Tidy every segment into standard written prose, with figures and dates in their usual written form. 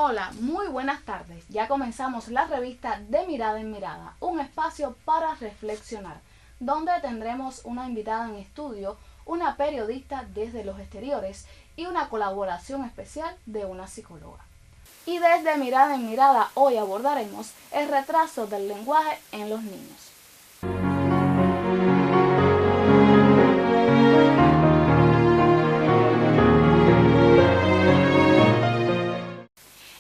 Hola, muy buenas tardes. Ya comenzamos la revista De Mirada en Mirada, un espacio para reflexionar, donde tendremos una invitada en estudio, una periodista desde los exteriores y una colaboración especial de una psicóloga. Y desde Mirada en Mirada hoy abordaremos el retraso del lenguaje en los niños.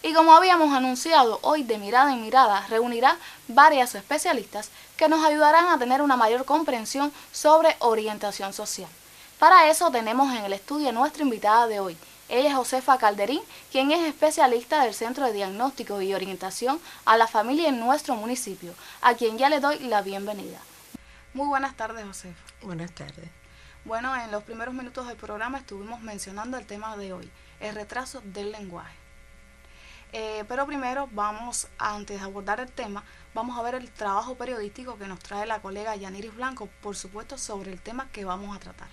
Y como habíamos anunciado, hoy De Mirada en Mirada reunirá varias especialistas que nos ayudarán a tener una mayor comprensión sobre orientación social. Para eso tenemos en el estudio a nuestra invitada de hoy. Ella es Josefa Calderín, quien es especialista del Centro de Diagnóstico y Orientación a la Familia en nuestro municipio, a quien ya le doy la bienvenida. Muy buenas tardes, Josefa. Buenas tardes. Bueno, en los primeros minutos del programa estuvimos mencionando el tema de hoy, el retraso del lenguaje. Pero primero antes de abordar el tema, vamos a ver el trabajo periodístico que nos trae la colega Yaniris Blanco, por supuesto, sobre el tema que vamos a tratar.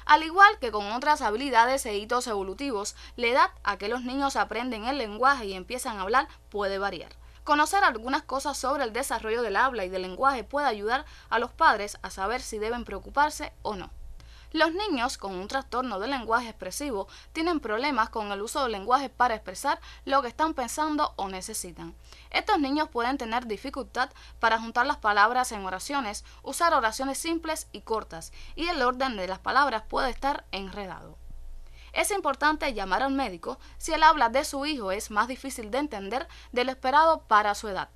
Al igual que con otras habilidades e hitos evolutivos, la edad a que los niños aprenden el lenguaje y empiezan a hablar puede variar. Conocer algunas cosas sobre el desarrollo del habla y del lenguaje puede ayudar a los padres a saber si deben preocuparse o no. Los niños con un trastorno del lenguaje expresivo tienen problemas con el uso del lenguaje para expresar lo que están pensando o necesitan. Estos niños pueden tener dificultad para juntar las palabras en oraciones, usar oraciones simples y cortas, y el orden de las palabras puede estar enredado. Es importante llamar al médico si el habla de su hijo es más difícil de entender de lo esperado para su edad.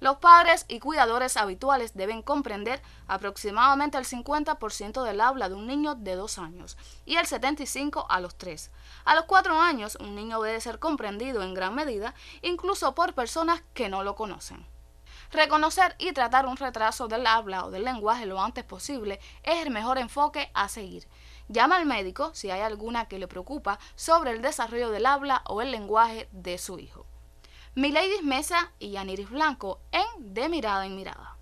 Los padres y cuidadores habituales deben comprender aproximadamente el 50% del habla de un niño de 2 años y el 75% a los 3. A los 4 años, un niño debe ser comprendido en gran medida, incluso por personas que no lo conocen. Reconocer y tratar un retraso del habla o del lenguaje lo antes posible es el mejor enfoque a seguir. Llama al médico si hay alguna que le preocupa sobre el desarrollo del habla o el lenguaje de su hijo. Mileidis Mesa y Yaniris Blanco en De Mirada en Mirada.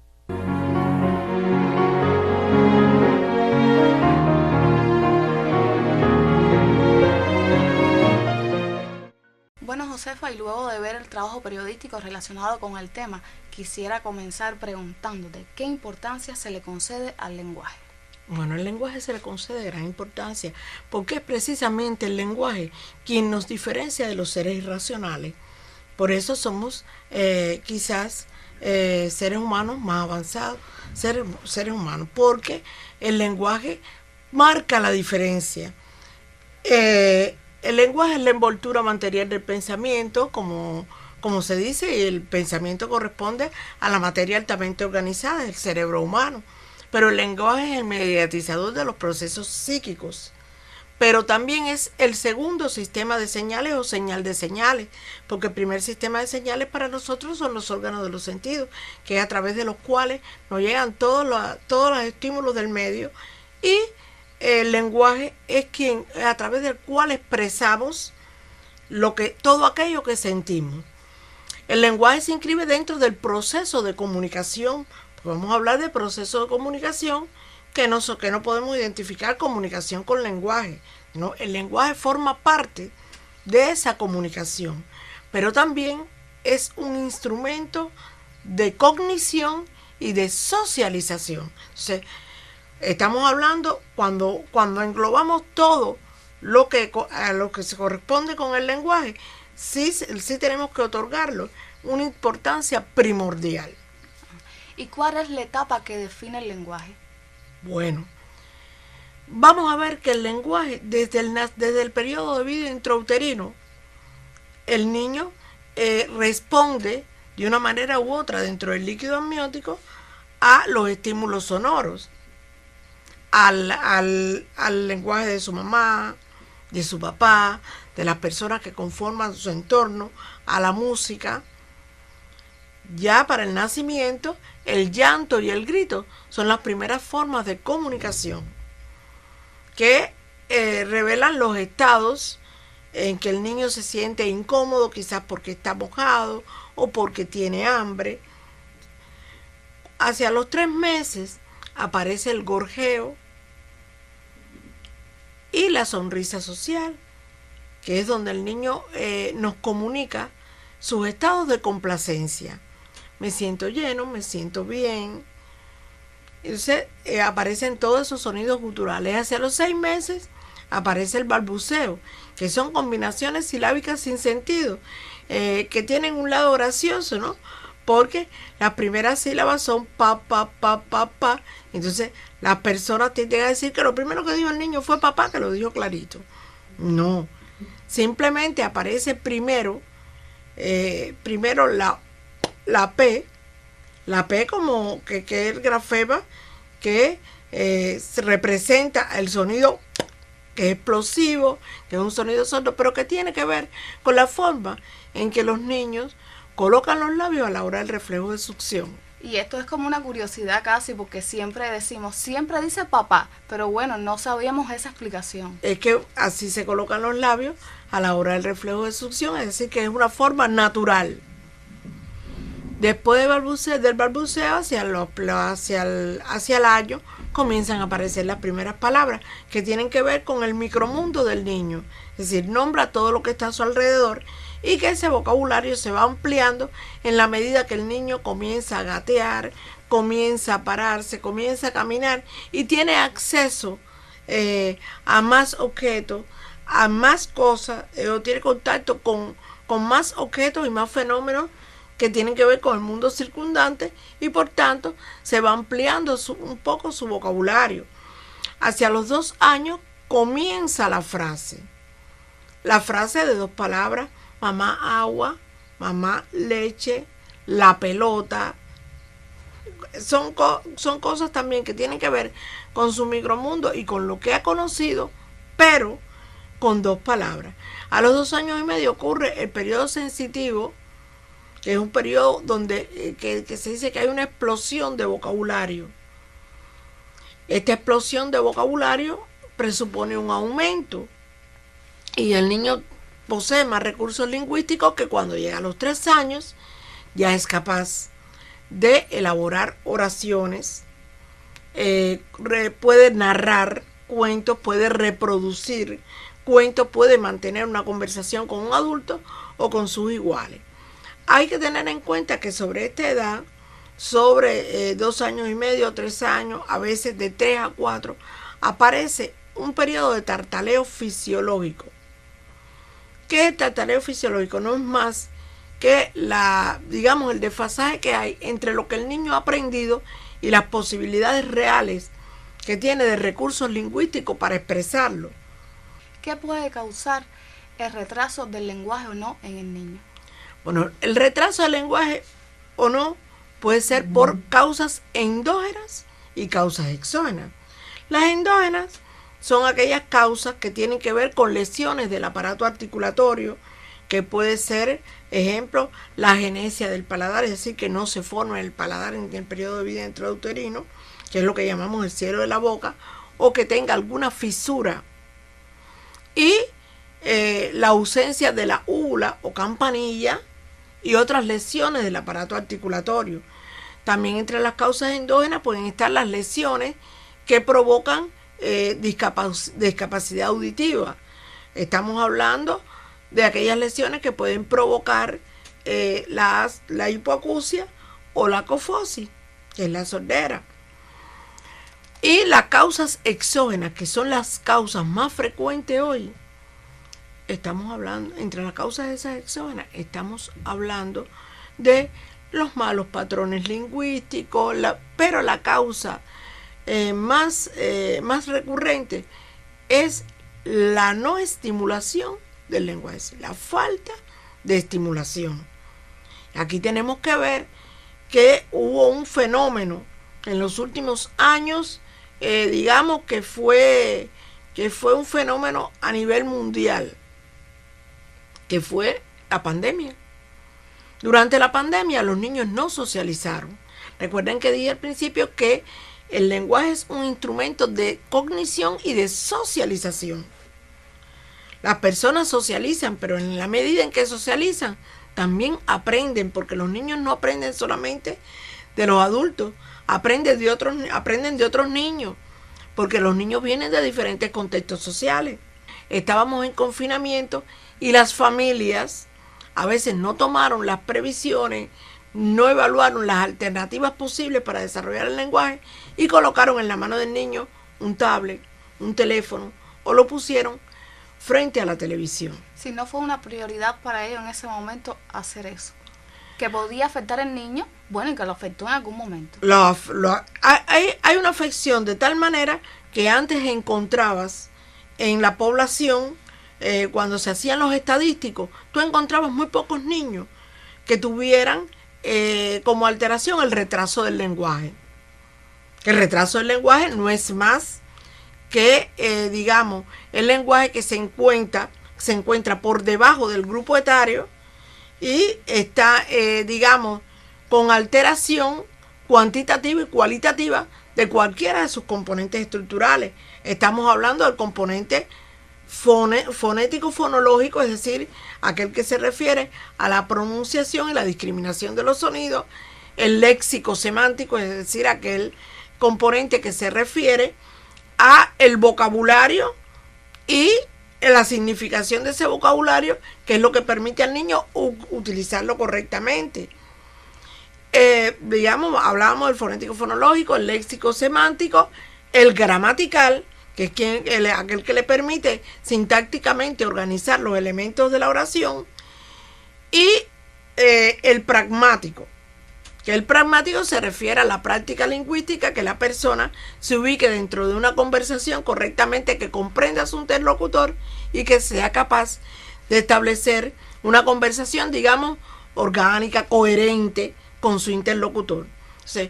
Bueno, Josefa, y luego de ver el trabajo periodístico relacionado con el tema, quisiera comenzar preguntándote qué importancia se le concede al lenguaje. Bueno, el lenguaje se le concede gran importancia porque es precisamente el lenguaje quien nos diferencia de los seres irracionales. Por eso somos quizás seres humanos más avanzados, seres humanos, porque el lenguaje marca la diferencia. El lenguaje es la envoltura material del pensamiento, como se dice, y el pensamiento corresponde a la materia altamente organizada del cerebro humano. Pero el lenguaje es el mediatizador de los procesos psíquicos. Pero también es el segundo sistema de señales o señal de señales, porque el primer sistema de señales para nosotros son los órganos de los sentidos, que es a través de los cuales nos llegan todos los estímulos del medio, y el lenguaje es a través del cual expresamos todo aquello que sentimos. El lenguaje se inscribe dentro del proceso de comunicación. Vamos a hablar de proceso de comunicación que no podemos identificar comunicación con lenguaje. ¿No? El lenguaje forma parte de esa comunicación, pero también es un instrumento de cognición y de socialización. Entonces, estamos hablando cuando englobamos todo a lo que se corresponde con el lenguaje, sí tenemos que otorgarlo una importancia primordial. ¿Y cuál es la etapa que define el lenguaje? Bueno, vamos a ver que el lenguaje, desde el periodo de vida intrauterino, el niño responde de una manera u otra dentro del líquido amniótico a los estímulos sonoros, al lenguaje de su mamá, de su papá, de las personas que conforman su entorno, a la música. Ya para el nacimiento, el llanto y el grito son las primeras formas de comunicación que revelan los estados en que el niño se siente incómodo, quizás porque está mojado o porque tiene hambre. Hacia los 3 meses aparece el gorjeo y la sonrisa social, que es donde el niño nos comunica sus estados de complacencia. Me siento lleno, me siento bien. Entonces aparecen todos esos sonidos guturales. Hacia los 6 meses aparece el balbuceo, que son combinaciones silábicas sin sentido, que tienen un lado gracioso, ¿no? Porque las primeras sílabas son pa, pa, pa, pa, pa. Entonces las personas tienden a decir que lo primero que dijo el niño fue papá, que lo dijo clarito. No, simplemente aparece primero la P como que es el grafema que se representa el sonido que es explosivo, que es un sonido sordo, pero que tiene que ver con la forma en que los niños colocan los labios a la hora del reflejo de succión. Y esto es como una curiosidad casi, porque siempre dice papá, pero bueno, no sabíamos esa explicación. Es que así se colocan los labios a la hora del reflejo de succión, es decir, que es una forma natural. Después del balbuceo hacia el año comienzan a aparecer las primeras palabras que tienen que ver con el micromundo del niño. Es decir, nombra todo lo que está a su alrededor y que ese vocabulario se va ampliando en la medida que el niño comienza a gatear, comienza a pararse, comienza a caminar y tiene acceso a más objetos, a más cosas, o tiene contacto con más objetos y más fenómenos que tienen que ver con el mundo circundante y por tanto se va ampliando un poco su vocabulario. Hacia los 2 años comienza la frase de 2 palabras, mamá agua, mamá leche, la pelota. Son cosas también que tienen que ver con su micromundo y con lo que ha conocido, pero con 2 palabras. A los 2 años y medio ocurre el periodo sensitivo, que es un periodo donde que se dice que hay una explosión de vocabulario. Esta explosión de vocabulario presupone un aumento y el niño posee más recursos lingüísticos que cuando llega a los 3 años ya es capaz de elaborar oraciones, puede narrar cuentos, puede reproducir cuentos, puede mantener una conversación con un adulto o con sus iguales. Hay que tener en cuenta que sobre esta edad, sobre 2 años y medio, 3 años, a veces de 3 a 4, aparece un periodo de tartaleo fisiológico. ¿Qué es el tartaleo fisiológico? No es más que el desfasaje que hay entre lo que el niño ha aprendido y las posibilidades reales que tiene de recursos lingüísticos para expresarlo. ¿Qué puede causar el retraso del lenguaje o no en el niño? Bueno, el retraso del lenguaje o no puede ser por causas endógenas y causas exógenas. Las endógenas son aquellas causas que tienen que ver con lesiones del aparato articulatorio, que puede ser, ejemplo, la agenesia del paladar, es decir, que no se forma el paladar en el periodo de vida intrauterino, que es lo que llamamos el cielo de la boca, o que tenga alguna fisura. Y la ausencia de la úvula o campanilla y otras lesiones del aparato articulatorio. También entre las causas endógenas pueden estar las lesiones que provocan discapacidad auditiva. Estamos hablando de aquellas lesiones que pueden provocar la hipoacusia o la cofosis, que es la sordera. Y las causas exógenas, que son las causas más frecuentes hoy, estamos hablando, entre las causas de esas exógenas, estamos hablando de los malos patrones lingüísticos, pero la causa más recurrente es la no estimulación del lenguaje, la falta de estimulación. Aquí tenemos que ver que hubo un fenómeno en los últimos años, digamos que fue un fenómeno a nivel mundial, que fue la pandemia. Durante la pandemia los niños no socializaron. Recuerden que dije al principio que el lenguaje es un instrumento de cognición y de socialización. Las personas socializan, pero en la medida en que socializan, también aprenden, porque los niños no aprenden solamente de los adultos, aprenden de otros niños, porque los niños vienen de diferentes contextos sociales. Estábamos en confinamiento y las familias a veces no tomaron las previsiones, no evaluaron las alternativas posibles para desarrollar el lenguaje y colocaron en la mano del niño un tablet, un teléfono, o lo pusieron frente a la televisión. Si no fue una prioridad para ellos en ese momento hacer eso, que podía afectar al niño, bueno, y que lo afectó en algún momento. Hay una afección de tal manera que antes encontrabas en la población, cuando se hacían los estadísticos, tú encontrabas muy pocos niños que tuvieran como alteración el retraso del lenguaje. El retraso del lenguaje no es más que, digamos, el lenguaje que se encuentra por debajo del grupo etario y está, digamos, con alteración cuantitativa y cualitativa de cualquiera de sus componentes estructurales. Estamos hablando del componente fonético fonológico, es decir, aquel que se refiere a la pronunciación y la discriminación de los sonidos, el léxico semántico, es decir, aquel componente que se refiere a el vocabulario y la significación de ese vocabulario, que es lo que permite al niño utilizarlo correctamente. Digamos, hablábamos del fonético fonológico, el léxico semántico, el gramatical, que es aquel que le permite sintácticamente organizar los elementos de la oración, y el pragmático, que el pragmático se refiere a la práctica lingüística, que la persona se ubique dentro de una conversación correctamente, que comprenda a su interlocutor y que sea capaz de establecer una conversación, digamos, orgánica, coherente con su interlocutor. Entonces,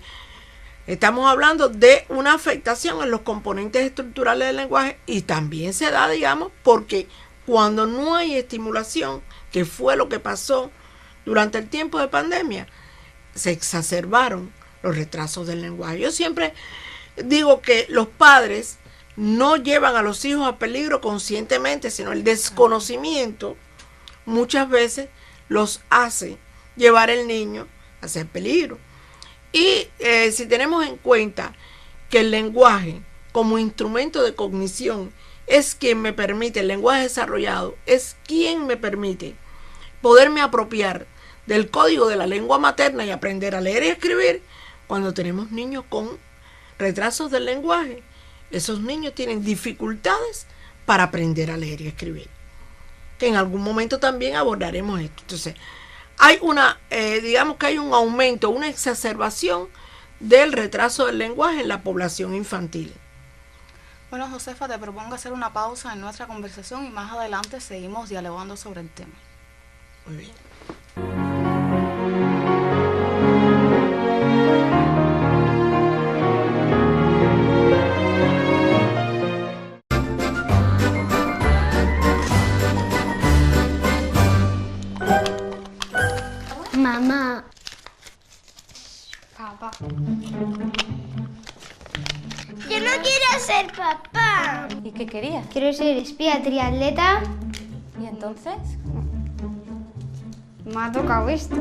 estamos hablando de una afectación en los componentes estructurales del lenguaje, y también se da, digamos, porque cuando no hay estimulación, que fue lo que pasó durante el tiempo de pandemia, se exacerbaron los retrasos del lenguaje. Yo siempre digo que los padres no llevan a los hijos a peligro conscientemente, sino el desconocimiento muchas veces los hace llevar el niño hacia el peligro. Y si tenemos en cuenta que el lenguaje como instrumento de cognición es quien me permite, el lenguaje desarrollado es quien me permite poderme apropiar del código de la lengua materna y aprender a leer y escribir, cuando tenemos niños con retrasos del lenguaje, esos niños tienen dificultades para aprender a leer y escribir, que en algún momento también abordaremos esto. Entonces, hay digamos que hay un aumento, una exacerbación del retraso del lenguaje en la población infantil. Bueno, Josefa, te propongo hacer una pausa en nuestra conversación y más adelante seguimos dialogando sobre el tema. Muy bien. Mamá. Papá. Yo no quiero ser papá. ¿Y qué querías? Quiero ser espía triatleta. ¿Y entonces? Me ha tocado esto.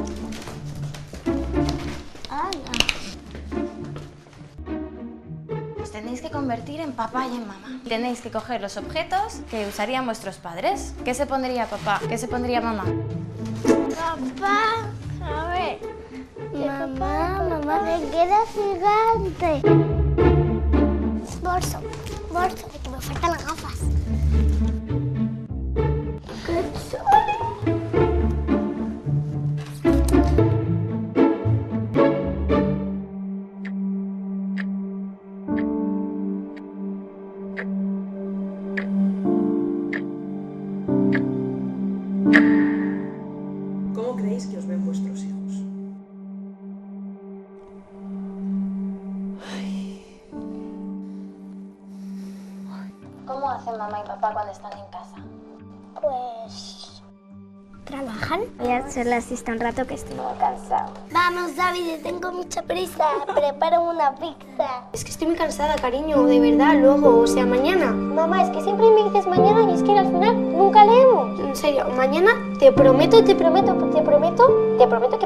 Os tenéis que convertir en papá y en mamá. Tenéis que coger los objetos que usarían vuestros padres. ¿Qué se pondría papá? ¿Qué se pondría mamá? Papá, a ver. Mamá, me queda gigante. Bolso, que me faltan las gafas. ¡Qué chulo! ¿Cómo creéis que os ven vuestros hijos? ¿Cómo hacen mamá y papá cuando están en casa? Pues... ¿trabajan? Voy a hacer la siesta un rato que estoy muy cansado. Vamos, David, tengo mucha prisa. Prepara una pizza. Es que estoy muy cansada, cariño, de verdad, luego, o sea, mañana. Mamá, es que siempre me dices mañana y es que al final nunca leemos. En serio, mañana te prometo que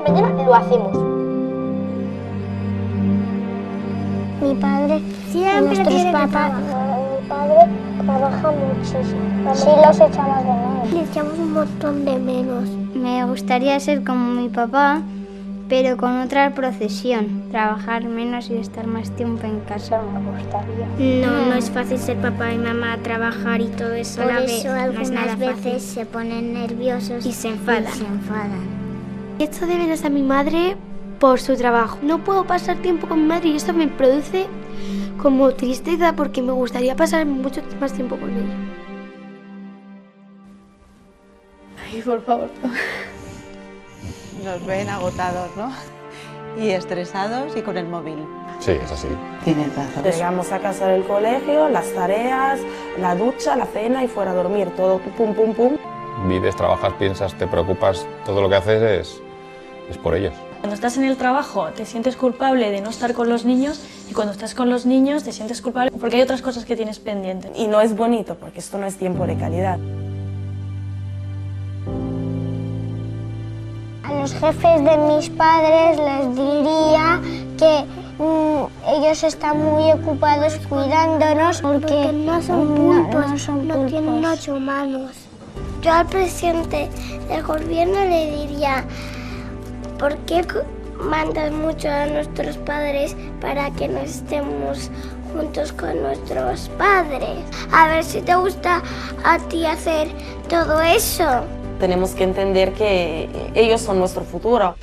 mañana lo hacemos. Mi padre siempre tiene que trabajar. Mi padre trabaja muchísimo. Sí, los echamos de menos. Le echamos un montón de menos. Me gustaría ser como mi papá, pero con otra profesión. Trabajar menos y estar más tiempo en casa me gustaría. No es fácil ser papá y mamá, trabajar y todo eso. Por a la eso vez. algunas No es nada veces fácil. se ponen nerviosos Y se enfadan. Esto de menos a mi madre por su trabajo. No puedo pasar tiempo con mi madre y eso me produce como tristeza porque me gustaría pasar mucho más tiempo con ella. Ay, por favor. Nos ven agotados, ¿no? Y estresados y con el móvil. Sí, es así. Tienes razón. Llegamos a casa del colegio, las tareas, la ducha, la cena y fuera a dormir, todo pum, pum, pum. Vives, trabajas, piensas, te preocupas, todo lo que haces es por ellos. Cuando estás en el trabajo te sientes culpable de no estar con los niños y cuando estás con los niños te sientes culpable porque hay otras cosas que tienes pendientes. Y no es bonito porque esto no es tiempo de calidad. A los jefes de mis padres les diría que ellos están muy ocupados cuidándonos porque no son pulpos, no tienen 8 manos. Yo al presidente del gobierno le diría, ¿por qué mandas mucho a nuestros padres para que no estemos juntos con nuestros padres? A ver si te gusta a ti hacer todo eso. Tenemos que entender que ellos son nuestro futuro.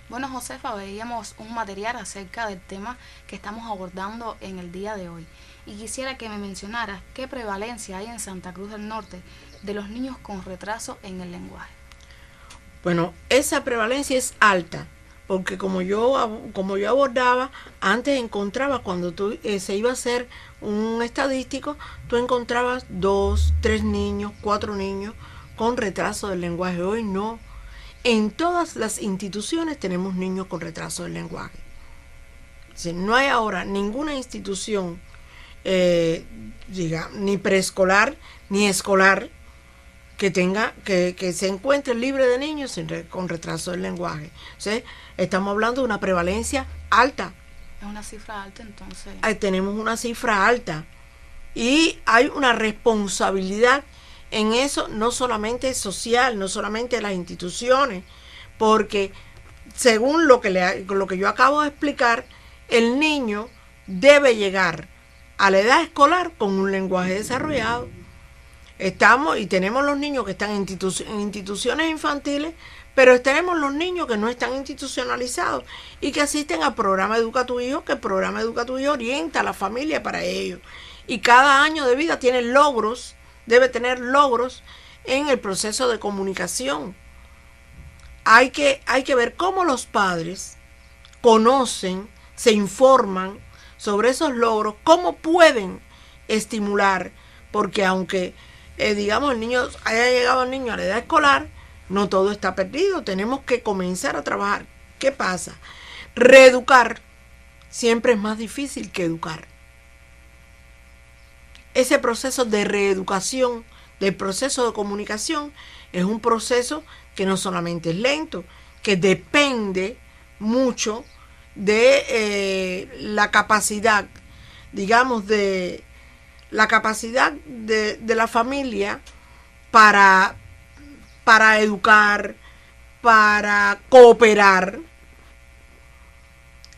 Bueno, Josefa, veíamos un material acerca del tema que estamos abordando en el día de hoy. Y quisiera que me mencionaras qué prevalencia hay en Santa Cruz del Norte de los niños con retraso en el lenguaje. Bueno, esa prevalencia es alta, porque como yo abordaba, antes encontraba, cuando se iba a hacer un estadístico, tú encontrabas 2, 3 niños, 4 niños con retraso del lenguaje. Hoy no. En todas las instituciones tenemos niños con retraso del lenguaje. No hay ahora ninguna institución, ni preescolar ni escolar, que se encuentre libre de niños con retraso del lenguaje. O sea, estamos hablando de una prevalencia alta. Es una cifra alta, entonces. Tenemos una cifra alta y hay una responsabilidad en eso, no solamente social, no solamente de las instituciones, porque según lo que yo acabo de explicar, el niño debe llegar a la edad escolar con un lenguaje desarrollado. Tenemos los niños que están en instituciones infantiles, pero tenemos los niños que no están institucionalizados y que asisten al programa Educa tu Hijo, que el programa Educa tu Hijo orienta a la familia para ello. Y cada año de vida tiene logros, debe tener logros en el proceso de comunicación. Hay que ver cómo los padres conocen, se informan sobre esos logros, cómo pueden estimular, porque aunque digamos haya llegado el niño a la edad escolar, no todo está perdido, tenemos que comenzar a trabajar. ¿Qué pasa? Reeducar siempre es más difícil que educar. Ese proceso de reeducación, del proceso de comunicación, es un proceso que no solamente es lento, que depende mucho de la capacidad, digamos, de la capacidad de la familia para educar, para cooperar,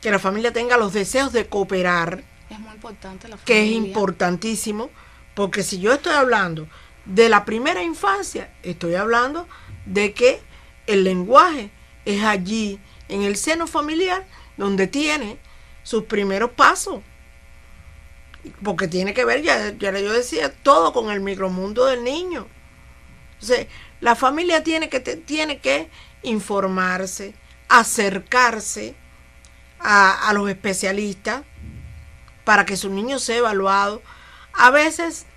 que la familia tenga los deseos de cooperar. Es muy importante la familia. Que es importantísimo, porque si yo estoy hablando de la primera infancia, estoy hablando de que el lenguaje es allí, en el seno familiar, donde tiene sus primeros pasos. Porque tiene que ver, ya yo decía, todo con el micromundo del niño. Entonces, la familia tiene que informarse, acercarse a los especialistas para que su niño sea evaluado. A veces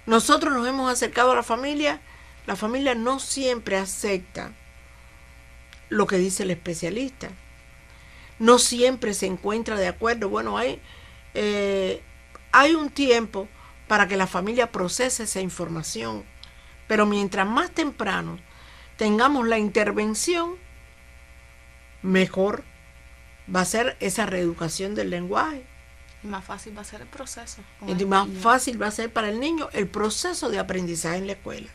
nosotros nos hemos acercado a la familia no siempre acepta lo que dice el especialista. No siempre se encuentra de acuerdo. Bueno, hay hay un tiempo para que la familia procese esa información, pero mientras más temprano tengamos la intervención, mejor va a ser esa reeducación del lenguaje. Y más fácil va a ser el proceso. Y más fácil va a ser para el niño el proceso de aprendizaje en la escuela.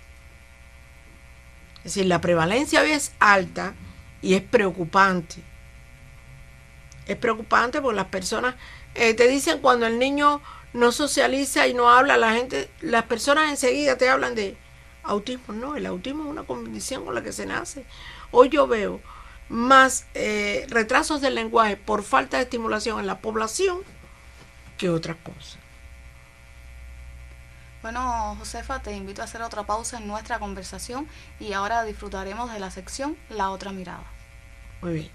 Es decir, la prevalencia hoy es alta y es preocupante. Es preocupante porque las personas te dicen cuando el niño no socializa y no habla, las personas enseguida te hablan de autismo. No, el autismo es una condición con la que se nace. Hoy yo veo más retrasos del lenguaje por falta de estimulación en la población que otras cosas. Bueno, Josefa, te invito a hacer otra pausa en nuestra conversación y ahora disfrutaremos de la sección La Otra Mirada. Muy bien.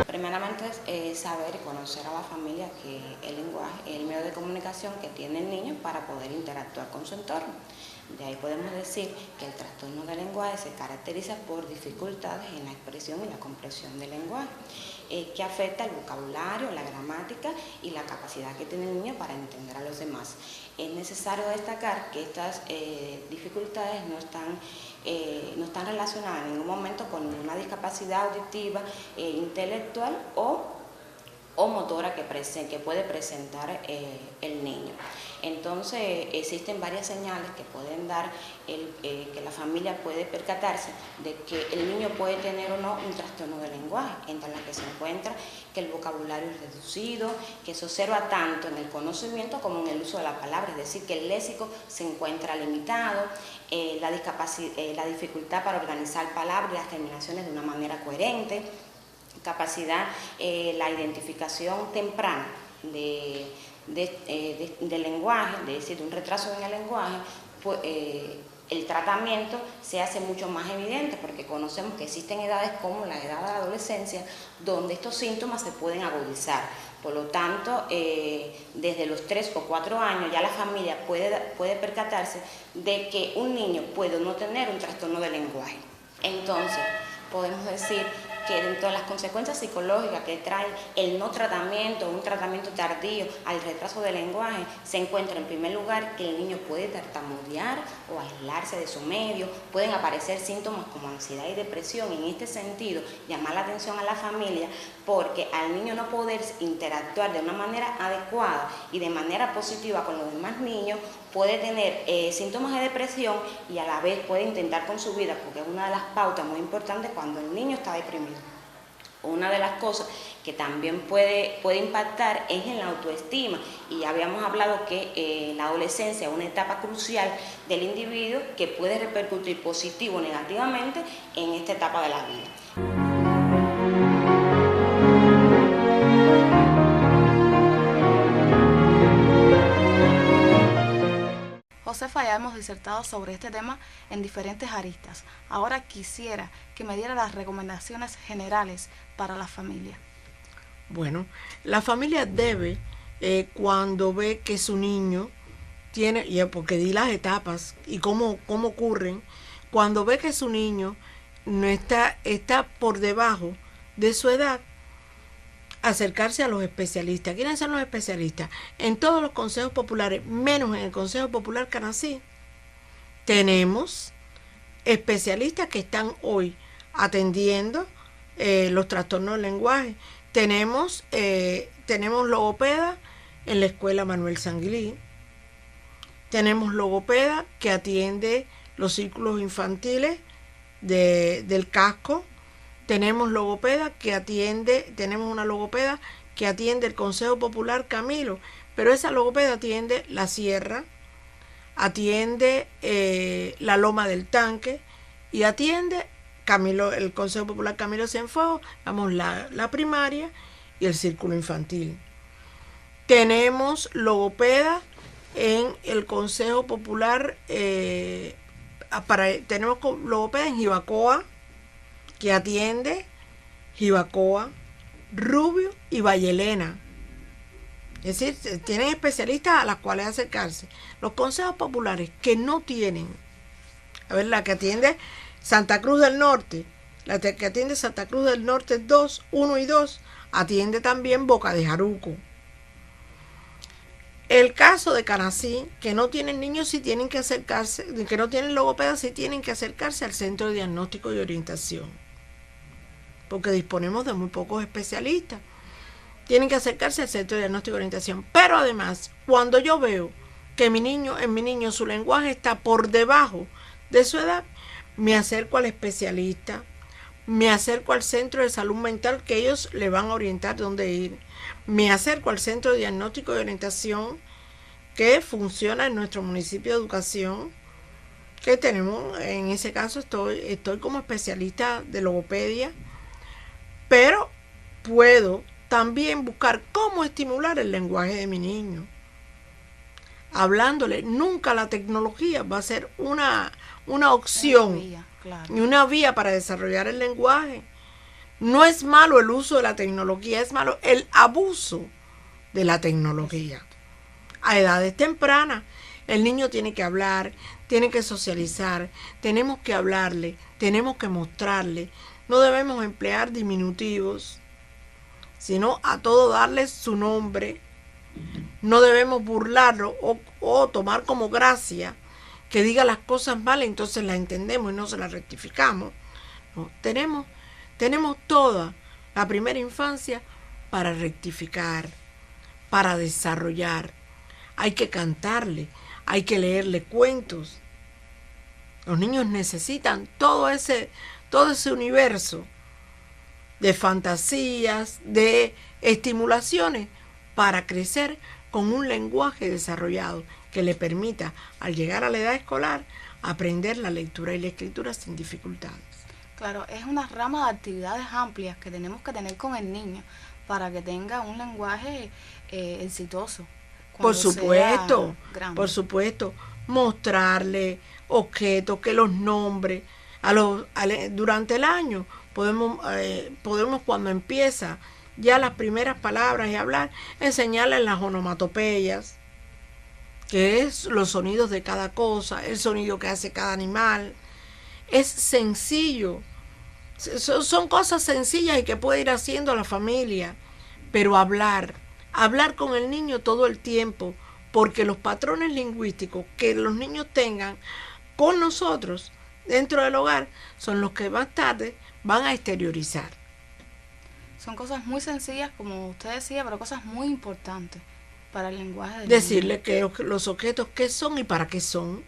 Primeramente es saber y conocer a la familia que el lenguaje es el medio de comunicación que tiene el niño para poder interactuar con su entorno. De ahí podemos decir que el trastorno del lenguaje se caracteriza por dificultades en la expresión y la comprensión del lenguaje, que afecta el vocabulario, la gramática y la capacidad que tiene el niño para entender a los demás. Es necesario destacar que estas dificultades no están relacionadas en ningún momento con ninguna discapacidad auditiva, intelectual o motora que puede presentar el niño. Entonces existen varias señales que pueden dar que la familia puede percatarse de que el niño puede tener o no un trastorno del lenguaje, entre las que se encuentra que el vocabulario es reducido, que se observa tanto en el conocimiento como en el uso de la palabra, es decir, que el léxico se encuentra limitado, la dificultad para organizar palabras y las terminaciones de una manera coherente, la identificación temprana del lenguaje, es decir, de un retraso en el lenguaje, pues, el tratamiento se hace mucho más evidente porque conocemos que existen edades como la edad de la adolescencia donde estos síntomas se pueden agudizar. Por lo tanto, desde los 3 o 4 años ya la familia puede percatarse de que un niño puede o no tener un trastorno del lenguaje. Entonces, podemos decir que dentro de las consecuencias psicológicas que trae el no tratamiento o un tratamiento tardío al retraso del lenguaje, se encuentra en primer lugar que el niño puede tartamudear o aislarse de su medio, pueden aparecer síntomas como ansiedad y depresión. En este sentido, llamar la atención a la familia porque al niño no poder interactuar de una manera adecuada y de manera positiva con los demás niños, puede tener síntomas de depresión y a la vez puede intentar con su vida, porque es una de las pautas muy importantes cuando el niño está deprimido. Una de las cosas que también puede impactar es en la autoestima, y habíamos hablado que la adolescencia es una etapa crucial del individuo que puede repercutir positivo o negativamente en esta etapa de la vida. Josefa, ya hemos disertado sobre este tema en diferentes aristas. Ahora quisiera que me diera las recomendaciones generales para la familia. Bueno, la familia debe, cuando ve que su niño tiene, porque di las etapas y cómo ocurren, cuando ve que su niño no está por debajo de su edad, acercarse a los especialistas. ¿Quiénes son los especialistas? En todos los consejos populares, menos en el Consejo Popular Canací, tenemos especialistas que están hoy atendiendo los trastornos del lenguaje. Tenemos logopeda en la Escuela Manuel Sanguilí. Tenemos logopeda que atiende los círculos infantiles del casco. Tenemos una logopeda que atiende el Consejo Popular Camilo, pero esa logopeda atiende la Sierra, atiende la Loma del Tanque y atiende el Consejo Popular Camilo Cienfuegos, la primaria y el círculo infantil. Tenemos logopeda en el Consejo Popular, tenemos logopeda en Jibacoa, que atiende Jibacoa, Rubio y Vallelena. Es decir, tienen especialistas a las cuales acercarse. Los consejos populares que no tienen, la que atiende Santa Cruz del Norte, la que atiende Santa Cruz del Norte 2, 1 y 2, atiende también Boca de Jaruco. El caso de Canací, que no tienen niños, sí tienen que acercarse, que no tienen logopedas, sí tienen que acercarse al Centro de Diagnóstico y Orientación, porque disponemos de muy pocos especialistas. Tienen que acercarse al Centro de Diagnóstico y Orientación. Pero además, cuando yo veo que en mi niño su lenguaje está por debajo de su edad, me acerco al especialista, me acerco al centro de salud mental que ellos le van a orientar dónde ir, me acerco al Centro de Diagnóstico y Orientación que funciona en nuestro municipio de educación, que tenemos, en ese caso estoy como especialista de logopedia, pero puedo también buscar cómo estimular el lenguaje de mi niño. Hablándole, nunca la tecnología va a ser una opción ni una vía para desarrollar el lenguaje. No es malo el uso de la tecnología, es malo el abuso de la tecnología. A edades tempranas, el niño tiene que hablar, tiene que socializar, tenemos que hablarle, tenemos que mostrarle. No debemos emplear diminutivos, sino a todo darle su nombre. No debemos burlarlo o tomar como gracia que diga las cosas mal, entonces las entendemos y no se las rectificamos. No, tenemos toda la primera infancia para rectificar, para desarrollar. Hay que cantarle, hay que leerle cuentos. Los niños necesitan todo ese universo de fantasías, de estimulaciones para crecer con un lenguaje desarrollado que le permita, al llegar a la edad escolar, aprender la lectura y la escritura sin dificultades. Claro, es una rama de actividades amplias que tenemos que tener con el niño para que tenga un lenguaje exitoso. Por supuesto, mostrarle objetos, que los nombre. Durante el año podemos cuando empieza ya las primeras palabras y hablar, enseñarles las onomatopeyas, que es los sonidos de cada cosa, el sonido que hace cada animal. Es sencillo, son cosas sencillas y que puede ir haciendo la familia, pero hablar con el niño todo el tiempo, porque los patrones lingüísticos que los niños tengan con nosotros dentro del hogar son los que más tarde van a exteriorizar. Son cosas muy sencillas, como usted decía, pero cosas muy importantes para el lenguaje del niño. Decirle que los objetos qué son y para qué son,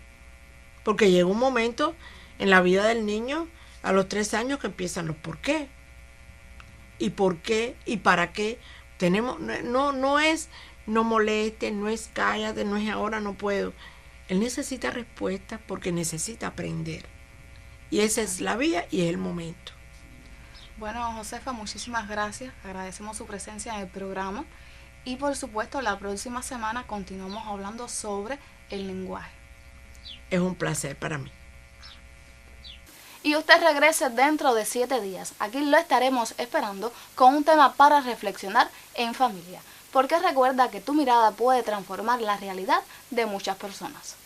porque llega un momento en la vida del niño a los 3 años que empiezan los por qué y para qué. No es no molestes, no es cállate, no es ahora no puedo. Él necesita respuestas porque necesita aprender. Y esa es la vía y es el momento. Bueno, Josefa, muchísimas gracias. Agradecemos su presencia en el programa. Y por supuesto, la próxima semana continuamos hablando sobre el lenguaje. Es un placer para mí. Y usted regrese dentro de 7 días. Aquí lo estaremos esperando con un tema para reflexionar en familia. Porque recuerda que tu mirada puede transformar la realidad de muchas personas.